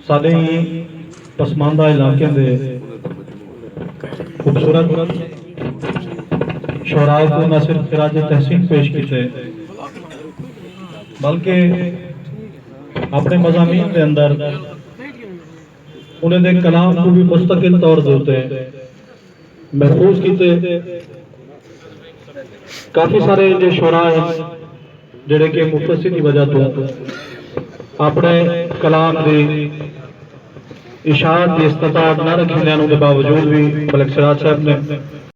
साडे पसमानदा इलाके दे खूबसूरत शोराए को न सिर्फ खिराज तहसीन पेश किए बल्कि अपने मज़ामीन के अंदर उन्हें कलाम को भी मुस्तकिल तौर देते महफूज किए। काफ़ी सारे जो शोरा हैं जोड़े कि मुफस्सिर की वजह तो अपने कलाम की इशाअत की इस्तिताअत न रखने के बावजूद भी मलिक सिराज साहब ने